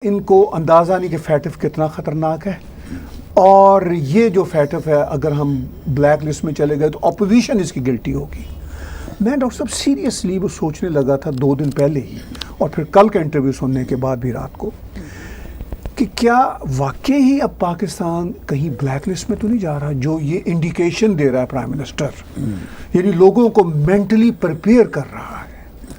ان کو اندازہ نہیں کہ فیٹف کتنا خطرناک ہے، اور یہ جو فیٹف ہے اگر ہم بلیک لسٹ میں چلے گئے تو اپوزیشن اس کی گلٹی ہوگی۔ میں ڈاکٹر صاحب سیریسلی وہ سوچنے لگا تھا 2 دن پہلے ہی، اور پھر کل کا انٹرویو سننے کے بعد بھی رات کو، کہ کیا واقعی ہی اب پاکستان کہیں بلیک لسٹ میں تو نہیں جا رہا، جو یہ انڈیکیشن دے رہا ہے پرائم منسٹر، یعنی لوگوں کو مینٹلی پریپیئر کر رہا ہے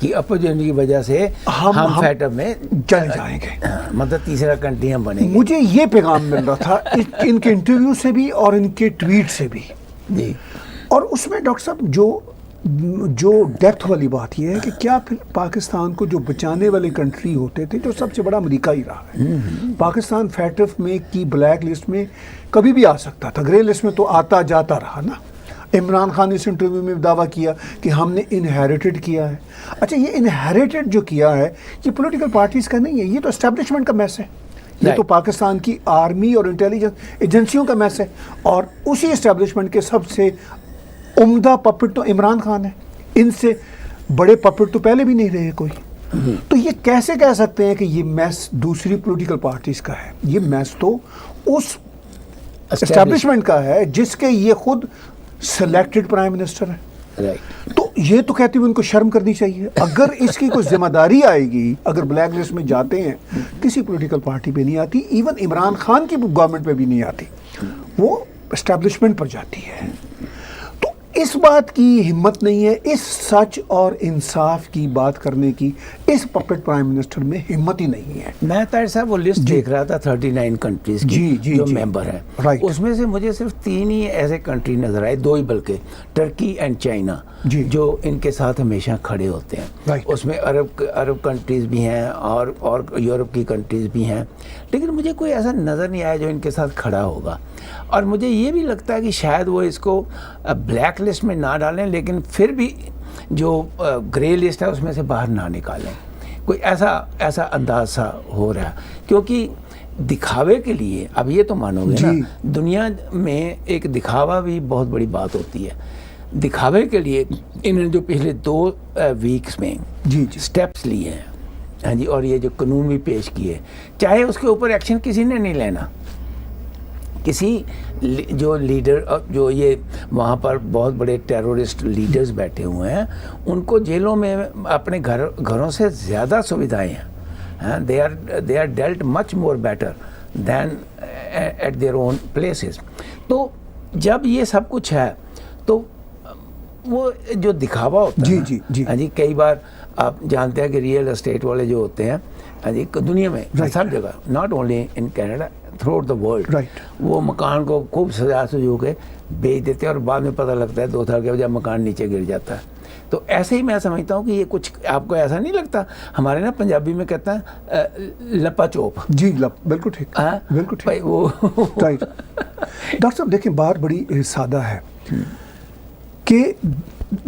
کہ اپوزیشن کی وجہ سے ہم فیٹ اپ میں چلے جائیں گے، مطلب تیسرا کنٹری ہم بنیں گے۔ مجھے یہ پیغام مل رہا تھا ان کے انٹرویو سے بھی اور ان کے ٹویٹ سے بھی جی، اور اس میں ڈاکٹر صاحب جو ڈیپتھ والی بات یہ ہے کہ کیا پھر پاکستان کو جو بچانے والے کنٹری ہوتے تھے، جو سب سے بڑا امریکہ ہی رہا ہے، پاکستان فیٹف میں کی بلیک لسٹ میں کبھی بھی آ سکتا تھا، گرے لسٹ میں تو آتا جاتا رہا نا۔ عمران خان نے اس انٹرویو میں دعویٰ کیا کہ ہم نے انہیریٹڈ کیا ہے۔ اچھا، یہ انہیریٹڈ جو کیا ہے یہ پولیٹیکل پارٹیز کا نہیں ہے، یہ تو اسٹیبلشمنٹ کا میس ہے، یہ تو پاکستان کی آرمی اور انٹیلیجنس ایجنسیوں کا میس ہے، اور اسی اسٹیبلشمنٹ کے سب سے عمدہ پپٹ تو عمران خان ہے، ان سے بڑے پپٹ تو پہلے بھی نہیں رہے کوئی۔ تو یہ کیسے کہہ سکتے ہیں کہ یہ میس دوسری پولیٹیکل پارٹیز کا ہے؟ یہ میس تو اس اسٹیبلشمنٹ کا ہے جس کے یہ خود سلیکٹڈ پرائم منسٹر ہے۔ تو یہ تو کہتے ہوئے ان کو شرم کرنی چاہیے، اگر اس کی کوئی ذمہ داری آئے گی، اگر بلیک لسٹ میں جاتے ہیں، کسی پولیٹیکل پارٹی پہ نہیں آتی، ایون عمران خان کی گورنمنٹ پہ بھی نہیں آتی، وہ اسٹیبلشمنٹ پر جاتی ہے۔ تو اس بات کی ہمت نہیں ہے، اس سچ اور انصاف کی بات کرنے کی اس پپٹ پرائم منسٹر میں ہمت ہی نہیں ہے۔ میں طاہر صاحب وہ لسٹ دیکھ رہا تھا 39 کنٹریز کی جو ممبر ہیں، اس میں سے مجھے صرف 3 ہی ایسے کنٹری نظر آئے، 2 ہی بلکہ، ٹرکی اینڈ چائنا، جو ان کے ساتھ ہمیشہ کھڑے ہوتے ہیں۔ اس میں عرب کنٹریز بھی ہیں اور یورپ کی کنٹریز بھی ہیں، لیکن مجھے کوئی ایسا نظر نہیں آیا جو ان کے ساتھ کھڑا ہوگا۔ اور مجھے یہ بھی لگتا ہے کہ شاید وہ اس کو بلیک لسٹ میں نہ ڈالیں، لیکن پھر بھی جو گرے لسٹ ہے اس میں سے باہر نہ نکالیں، کوئی ایسا انداز سا ہو رہا ہے، کیونکہ دکھاوے کے لیے، اب یہ تو مانو گے نا، دنیا میں ایک دکھاوا بھی بہت بڑی بات ہوتی ہے۔ دکھاوے کے لیے انہوں نے جو پچھلے 2 ویکس میں سٹیپس لیے ہیں، ہاں جی، اور یہ جو قانون بھی پیش کیے، چاہے اس کے اوپر ایکشن کسی نے نہیں لینا، کسی جو لیڈر، جو یہ وہاں پر بہت بڑے ٹیرورسٹ لیڈرز بیٹھے ہوئے ہیں، ان کو جیلوں میں اپنے گھروں سے زیادہ سویدھائیں ہیں، they are dealt much more better than at their own places. ہے جب یہ سب کچھ ہے تو وہ جو دکھاوا ہوتا ہے، ہاں جی، کئی بار آپ جانتے ہیں کہ ریئل اسٹیٹ والے جو ہوتے ہیں، ہاں جی، دنیا میں سب جگہ، not only in Canada, through out the world, وہ مکان کو خوب سجو کے بیچ دیتے ہیں، اور بعد میں پتہ لگتا ہے 2 سال کے بجائے مکان نیچے گر جاتا ہے۔ تو ایسے ہی میں سمجھتا ہوں کہ یہ کچھ، آپ کو ایسا نہیں لگتا، ہمارے نا پنجابی میں کہتا ہے لپا چوپ، جی بالکل ٹھیک، بالکل ٹھیک، وہ ڈاکٹر صاحب دیکھیں، بات بڑی سادہ ہے کہ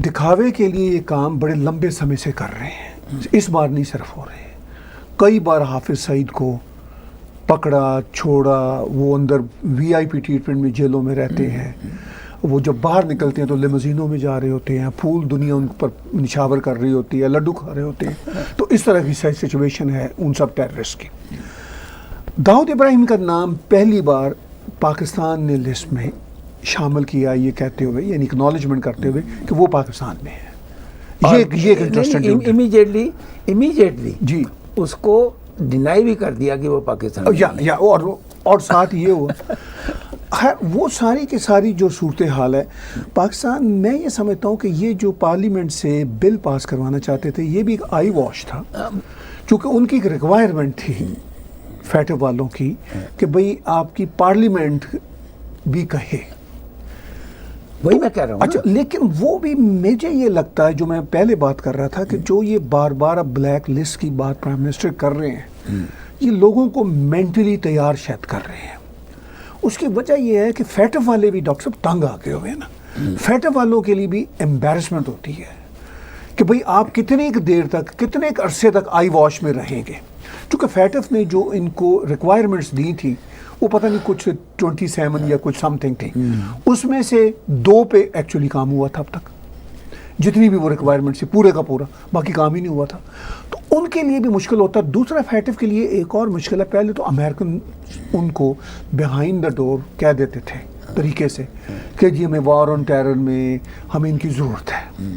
دکھاوے کے لیے یہ کام بڑے لمبے سمے سے کر رہے ہیں، اس بار نہیں صرف ہو رہے ہیں، کئی بار حافظ سعید کو پکڑا چھوڑا، وہ اندر وی آئی پی ٹریٹمنٹ میں جیلوں میں رہتے ہیں، وہ جب باہر نکلتے ہیں تو لیموزینوں میں جا رہے ہوتے ہیں، پھول دنیا ان پر نشاور کر رہی ہوتی ہے، لڈو کھا رہے ہوتے ہیں، تو اس طرح کی سچویشن ہے ان سب ٹیررسٹ کی۔ داؤد ابراہیم کا نام پہلی بار پاکستان نے لسٹ میں شامل کیا، یہ کہتے ہوئے، یعنی اکنالجمنٹ کرتے ہوئے کہ وہ پاکستان میں ہے۔ یہ امیجیٹلی جی اس کو ڈینائی بھی کر دیا کہ وہ پاکستان، اور ساتھ یہ ہوا وہ ساری کی ساری جو صورتحال ہے پاکستان، میں یہ سمجھتا ہوں کہ یہ جو پارلیمنٹ سے بل پاس کروانا چاہتے تھے، یہ بھی ایک آئی واش تھا، چونکہ ان کی ایک ریکوائرمنٹ تھی فیٹف والوں کی کہ بھئی آپ کی پارلیمنٹ بھی کہے، وہی میں کہہ رہا ہوں۔ اچھا، لیکن وہ بھی مجھے یہ لگتا ہے، جو میں پہلے بات کر رہا تھا، کہ جو یہ بار بار اب بلیک لسٹ کی بات پرائم منسٹر کر رہے ہیں، یہ لوگوں کو مینٹلی تیار شاید کر رہے ہیں۔ اس کی وجہ یہ ہے کہ فیٹف والے بھی ڈاکٹر صاحب تنگ آ گئے ہوئے ہیں نا، فیٹف والوں کے لیے بھی ایمبیرسمنٹ ہوتی ہے کہ بھئی آپ کتنے دیر تک، کتنے عرصے تک آئی واش میں رہیں گے، چونکہ فیٹف نے جو ان کو ریکوائرمنٹس دی تھی، وہ پتہ نہیں کچھ 27 یا کچھ سم تھنگ تھی، اس میں سے 2 پہ ایکچولی کام ہوا تھا اب تک، جتنی بھی وہ ریکوائرمنٹ سے پورے کا پورا، باقی کام ہی نہیں ہوا تھا. تو ان کے لیے بھی مشکل ہوتا. دوسرا فیٹف کے لیے ایک اور مشکل ہے، پہلے تو امریکن ان کو بیہائنڈ دا ڈور کہہ دیتے تھے طریقے سے کہ جی ہمیں وار آن ٹیرر میں ہمیں ان کی ضرورت ہے.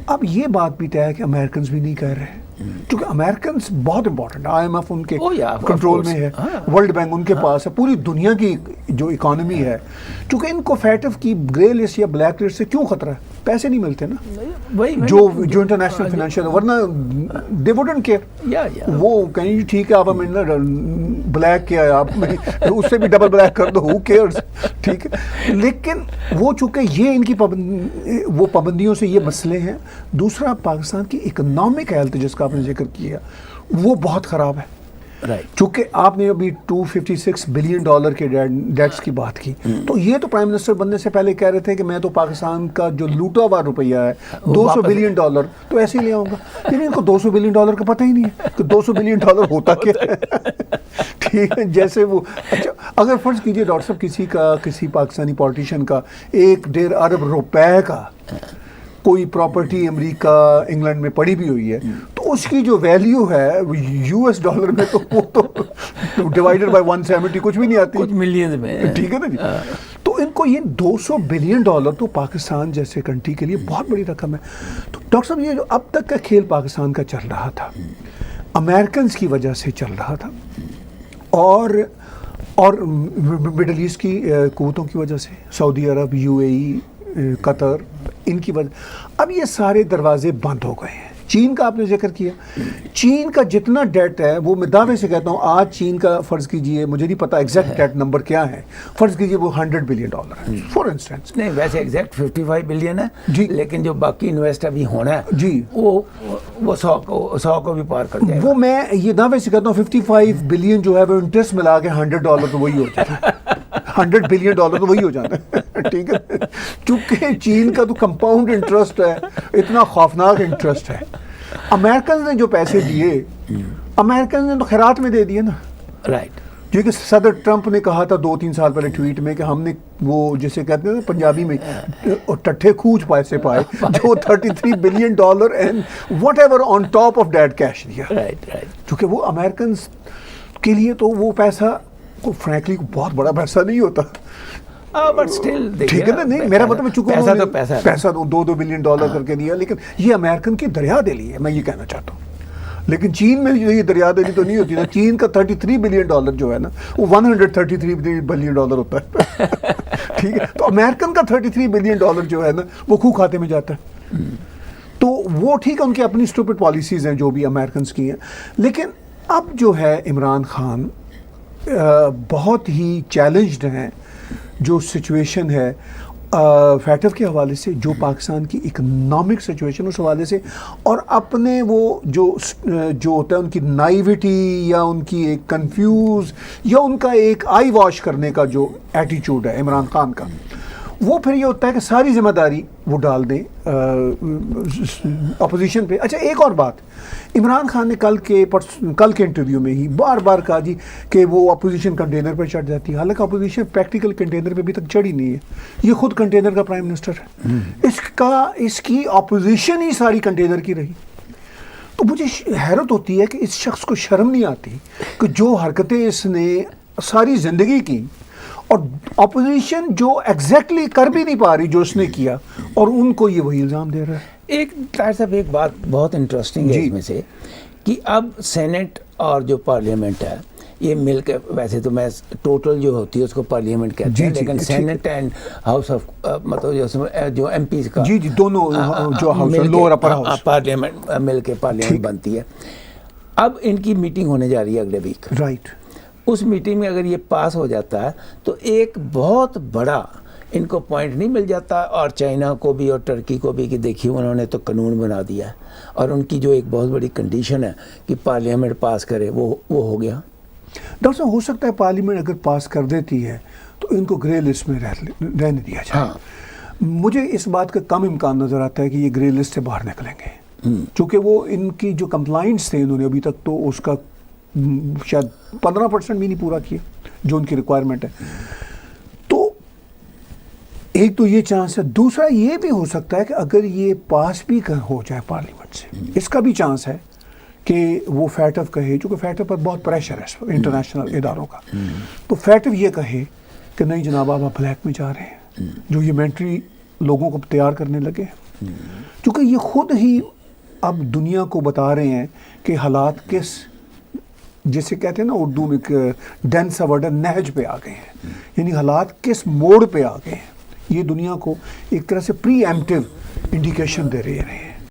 اب یہ بات بھی طے ہے کہ امریکنز بھی نہیں کہہ رہے، کیونکہ امریکنز بہت امپورٹنٹ، آئی ایم ایف ان کے کنٹرول میں ہے، ورلڈ بینک ان کے پاس ہے، پوری دنیا کی جو اکانومی ہے. چونکہ ان کو فیٹف کی گرے لسٹ یا بلیک لسٹ سے کیوں خطرہ ہے؟ پیسے نہیں ملتے نا جو انٹرنیشنل فائنینشیل، ورنہ دے وڈنٹ کیئر. وہ کہیں جی ٹھیک ہے آپ ہمیں بلیک کیا ہے، آپ اس سے بھی ڈبل بلیک کر دو، ہو کیئرز، ٹھیک ہے. لیکن وہ چونکہ یہ ان کی وہ پابندیوں سے یہ مسئلے ہیں. دوسرا پاکستان کی اکنامک ہیلتھ جس کا آپ نے ذکر کیا وہ بہت خراب ہے. چونکہ آپ نے ابھی $256 بلین کے ڈیٹس کی بات کی، تو یہ تو پرائم منسٹر بننے سے پہلے کہہ رہے تھے کہ میں تو پاکستان کا جو لوٹا ہوا روپیہ ہے $200 بلین تو ایسے ہی لے آؤں گا. یعنی ان کو $200 بلین کا پتہ ہی نہیں ہے کہ $200 بلین ہوتا کیا ہے. ٹھیک ہے، جیسے وہ اچھا اگر فرض کیجئے ڈاکٹر صاحب کسی پاکستانی پولیٹیشین کا 1.5 ارب روپے کا کوئی پراپرٹی امریکہ انگلینڈ میں پڑی بھی ہوئی ہے، تو اس کی جو ویلیو ہے US ڈالر میں تو وہ تو ڈیوائیڈڈ بائی 170 کچھ بھی نہیں آتی، کچھ ملین میں. ٹھیک ہے نا جی. تو ان کو یہ $200 بلین تو پاکستان جیسے کنٹری کے لیے بہت بڑی رقم ہے. تو ڈاکٹر صاحب یہ جو اب تک کا کھیل پاکستان کا چل رہا تھا امریکنز کی وجہ سے چل رہا تھا اور مڈل ایسٹ کی قوتوں کی وجہ سے، سعودی عرب، UAE، قطر، ان کی وجہ اب یہ سارے دروازے بند ہو گئے ہیں. چین کا آپ نے ذکر کیا، چین کا جتنا ڈیٹ ہے وہ میں دعوے سے کہتا ہوں آج چین کا فرض کیجئے، مجھے نہیں پتا ایگزیکٹ ڈیٹ نمبر کیا ہے، فرض کیجئے وہ $100 بلین ہے فار انسٹنس. نہیں ویسے ایگزیکٹ 55 بلین ہے جی، لیکن جو باقی انویسٹ ابھی ہونا ہے جی وہ 100 کو بھی پار کر جائے گا. وہ میں یہ دعوے سے کہتا ہوں 55 بلین جو ہے وہ انٹرسٹ ملا کے $100 تو وہی ہو جاتا ہے. $100 بلین تو وہی ہو جاتا ہے. ٹھیک ہے، چونکہ چین کا تو کمپاؤنڈ انٹرسٹ ہے، اتنا خوفناک انٹرسٹ ہے. امریکنز نے جو پیسے دیے، امریکنز نے تو خیرات میں دے دیے نا. رائٹ. جو کہ صدر ٹرمپ نے کہا تھا 2-3 سال پہلے ٹویٹ میں کہ ہم نے وہ جسے کہتے ہیں پنجابی میں ٹٹھے کھوج پیسے پائے جو $33 billion and what ever on top of that cash دیا. چونکہ وہ امریکنز کے لیے تو وہ پیسہ فرینکلی بہت بڑا پیسہ نہیں ہوتا. بٹ اسٹل ٹھیک ہے نا. نہیں میرا مطلب چونکہ پیسہ $2 بلین کر کے دیا، لیکن یہ امریکن کی دریا دلی ہے، میں یہ کہنا چاہتا ہوں. لیکن چین میں یہ دریا دلی تو نہیں ہوتی نا. چین کا $33 بلین جو ہے نا وہ $133 بلین ہوتا ہے. ٹھیک ہے، تو امریکن کا $33 بلین جو ہے نا وہ خو کھاتے میں جاتا ہے. تو وہ ٹھیک ہے ان کی اپنی اسٹوپڈ پالیسیز ہیں جو بھی امریکنس کی ہیں. لیکن اب جو ہے عمران خان بہت ہی چیلنجڈ ہیں. جو سچویشن ہے فیٹف کے حوالے سے، جو پاکستان کی اکنامک سچویشن اس حوالے سے، اور اپنے وہ جو ہوتا ہے ان کی نائیوٹی یا ان کی ایک کنفیوز یا ان کا ایک آئی واش کرنے کا جو ایٹیچیوڈ ہے عمران خان کا، وہ پھر یہ ہوتا ہے کہ ساری ذمہ داری وہ ڈال دیں اپوزیشن پہ. اچھا ایک اور بات، عمران خان نے کل کے انٹرویو میں ہی بار بار کہا جی کہ وہ اپوزیشن کنٹینر پہ چڑھ جاتی ہے. حالانکہ اپوزیشن پریکٹیکل کنٹینر پہ ابھی تک چڑھی نہیں ہے، یہ خود کنٹینر کا پرائم منسٹر ہے. اس کی اپوزیشن ہی ساری کنٹینر کی رہی. تو مجھے حیرت ہوتی ہے کہ اس شخص کو شرم نہیں آتی کہ جو حرکتیں اس نے ساری زندگی کی، اور اپوزیشن جو ایگزیکٹلی کر بھی نہیں پا رہی جو اس نے کیا، اور ان کو یہ وہی الزام دے رہا ہے. ایک طاہر صاحب ایک بات بہت انٹرسٹنگ ہے اس میں سے کہ اب سینٹ اور جو پارلیمنٹ ہے یہ مل کے، ویسے تو میں ٹوٹل جو ہوتی ہے اس کو پارلیمنٹ کہتے ہیں، لیکن سینٹ اینڈ ہاؤس آف مطلب جو ایم پیز کا دونوں جو لوور اپر ہاؤس پارلیمنٹ مل کے پارلیمنٹ بنتی ہے. اب ان کی میٹنگ ہونے جا رہی ہے اگلے ویک. رائٹ. اس میٹنگ میں اگر یہ پاس ہو جاتا ہے تو ایک بہت بڑا ان کو پوائنٹ نہیں مل جاتا، اور چائنا کو بھی اور ٹرکی کو بھی، کہ دیکھیے انہوں نے تو قانون بنا دیا ہے، اور ان کی جو ایک بہت بڑی کنڈیشن ہے کہ پارلیمنٹ پاس کرے وہ ہو گیا. ڈاکٹر صاحب ہو سکتا ہے پارلیمنٹ اگر پاس کر دیتی ہے تو ان کو گرے لسٹ میں رہنے دیا جائے. مجھے اس بات کا کم امکان نظر آتا ہے کہ یہ گرے لسٹ سے باہر نکلیں گے، چونکہ وہ ان کی جو کمپلائنٹس تھے انہوں نے ابھی تک تو اس کا شاید 15% بھی نہیں پورا کیا جو ان کی ریکوائرمنٹ ہے. تو ایک تو یہ چانس ہے، دوسرا یہ بھی ہو سکتا ہے کہ اگر یہ پاس بھی ہو جائے پارلیمنٹ سے، اس کا بھی چانس ہے کہ وہ فیٹف کہے، چونکہ فیٹف پر بہت پریشر ہے انٹرنیشنل اداروں کا، تو فیٹف یہ کہے کہ نہیں جناب آپ بلیک میں جا رہے ہیں، جو یہ ملٹری لوگوں کو تیار کرنے لگے ہیں، چونکہ یہ خود ہی اب دنیا کو بتا رہے ہیں کہ حالات کس، جسے کہتے ہیں نا اردو میں ڈین سورڈن نہج پہ آ گئے ہیں، یعنی حالات کس موڑ پہ آ گئے ہیں، یہ دنیا کو ایک طرح سے پری ایمپٹیو انڈیکیشن دے رہے ہیں۔